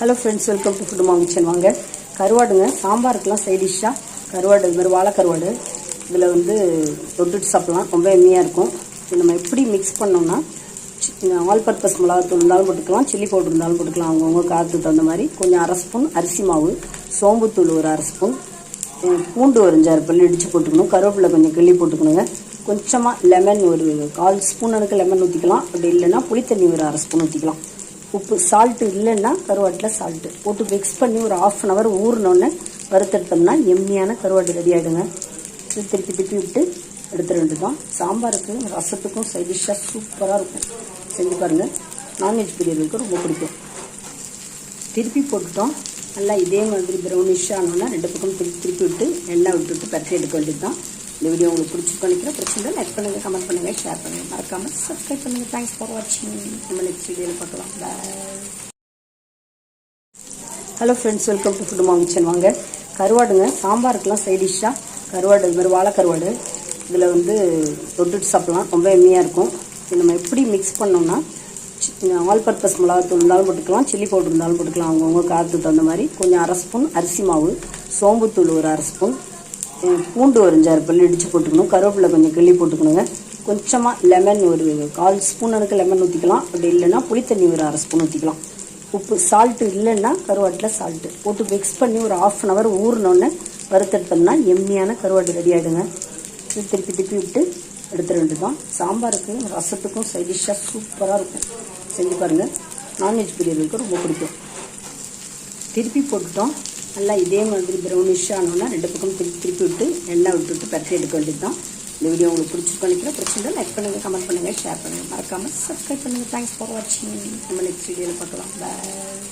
Hello friends, welcome to Food Mom Kitchen. வாங்க, கருவாடுங்க. சாம்பாருக்குலாம் side டிஷ்ஷாக கருவாடு, இது மாதிரி வாழை கருவாடு இதில் வந்து தொட்டுட்டு சாப்பிட்லாம். ரொம்ப எம்மியாக இருக்கும். இது நம்ம எப்படி மிக்ஸ் பண்ணோம்னா, ஆல் பர்பஸ் மிளகாத்தூள் இருந்தாலும் போட்டுக்கலாம், சில்லி பவுடர் இருந்தாலும் போட்டுக்கலாம். அவங்கவுங்க காரத்துக்கு தகுந்த மாதிரி. கொஞ்சம் அரை ஸ்பூன் அரிசி மாவு, சோம்புத்தூள் ஒரு அரை ஸ்பூன், பூண்டு ஒரு 5-6 பல்லு இடித்து போட்டுக்கணும். கருவேப்பிலை கொஞ்சம் கிள்ளி போட்டுக்கணுங்க. கொஞ்சமாக லெமன் ஒரு 1/4 ஸ்பூன் எனக்கு லெமன் ஊற்றிக்கலாம். அப்படி இல்லைன்னா புளித்தண்ணி ஒரு அரை ஸ்பூன் ஊற்றிக்கலாம். உப்பு, சால்ட்டு இல்லைன்னா கருவாட்டில் சால்ட்டு போட்டு மிக்ஸ் பண்ணி ஒரு 1/2 அன் ஹவர் ஊறினோடனே வறுத்தெடுத்தோம்னா எம்மியான கருவாடு ரெடி ஆகிடுங்க. இது திருப்பி விட்டு எடுத்துட வேண்டியதுதான். சாம்பாருக்கு, ரசத்துக்கும் சைட் டிஷ்ஷாக சூப்பராக இருக்கும். செஞ்சு பாருங்கள். நான்வெஜ் பிரியர்களுக்கு ரொம்ப பிடிக்கும். திருப்பி போட்டுட்டோம். நல்லா இதே மாதிரி ப்ரௌனிஷ் ஆனோன்னா 2 பக்கம் திருப்பி விட்டு எண்ணெய் விட்டுவிட்டு பற்றி எடுக்க வேண்டியது தான். இந்த வீடியோ உங்களுக்கு பிடிச்சிருக்கோம். பிரச்சனை லைக் பண்ணுங்கள், கமெண்ட் பண்ணுங்கள், ஷேர் பண்ணுங்கள், மறக்காமல் சப்ஸ்கிரைப் பண்ணுங்கள். தேங்க்ஸ் ஃபார் வாட்சிங். நம்ம நெக்ஸ்ட் வீடியோவில் பார்க்கலாம். Bye. Hello friends, welcome to Food Mom Kitchen. வாங்க, கருவாடுங்க. சாம்பாருக்குலாம் சைட் டிஷ்ஷாக கருவாடு, இது மாதிரி வாழை கருவாடு இதில் வந்து தொட்டுட்டு சாப்பிட்லாம். ரொம்ப எம்மியாக இருக்கும். இது நம்ம எப்படி மிக்ஸ் பண்ணோம்னா, ஆல் பர்பஸ் மிளகாத்தூள் இருந்தாலும் போட்டுக்கலாம், சில்லி பவுடர் இருந்தாலும் போட்டுக்கலாம். அவங்கவுங்க காரத்துக்கு தகுந்த மாதிரி. கொஞ்சம் அரை ஸ்பூன் அரிசி மாவு, சோம்புத்தூள் ஒரு அரை ஸ்பூன், பூண்டு ஒரு 5-6 பல்லு இடித்து போட்டுக்கணும். கருவேப்பிலை கொஞ்சம் கிள்ளி போட்டுக்கணுங்க. கொஞ்சமாக லெமன் ஒரு 1/4 ஸ்பூன் எனக்கு லெமன் ஊற்றிக்கலாம். அப்படி இல்லைன்னா புளித்தண்ணி ஒரு அரை ஸ்பூன் ஊற்றிக்கலாம். உப்பு, சால்ட்டு இல்லைன்னா கருவாட்டில் சால்ட்டு போட்டு மிக்ஸ் பண்ணி ஒரு 1/2 அன் ஹவர் ஊறினோடனே வறுத்தெடுத்தோம்னா எம்மியான கருவாடு ரெடி ஆகிடுங்க. இது திருப்பி விட்டு எடுத்துட வேண்டியது தான். சாம்பாருக்கு, ரசத்துக்கும் சைட் டிஷ்ஷாக சூப்பராக இருக்கும். செஞ்சு பாருங்கள். நான்வெஜ் பிரியர்களுக்கு ரொம்ப பிடிக்கும். திருப்பி போட்டுட்டோம். நல்லா இதே மாதிரி ப்ரௌனிஷ் ஆனோன்னா 2 பக்கம் திருப்பி விட்டு எண்ணெய் விட்டுவிட்டு பற்றி எடுக்க வேண்டியது தான். இந்த வீடியோ உங்களுக்கு பிடிச்சிருக்கோம். பிரச்சனை லைக் பண்ணுங்கள், கமெண்ட் பண்ணுங்கள், ஷேர் பண்ணுங்கள், மறக்காமல் சப்ஸ்கிரைப் பண்ணுங்கள். தேங்க்ஸ் ஃபார் வாட்சிங். நம்ம நெக்ஸ்ட் வீடியோவில் பார்க்கலாம். பாய்.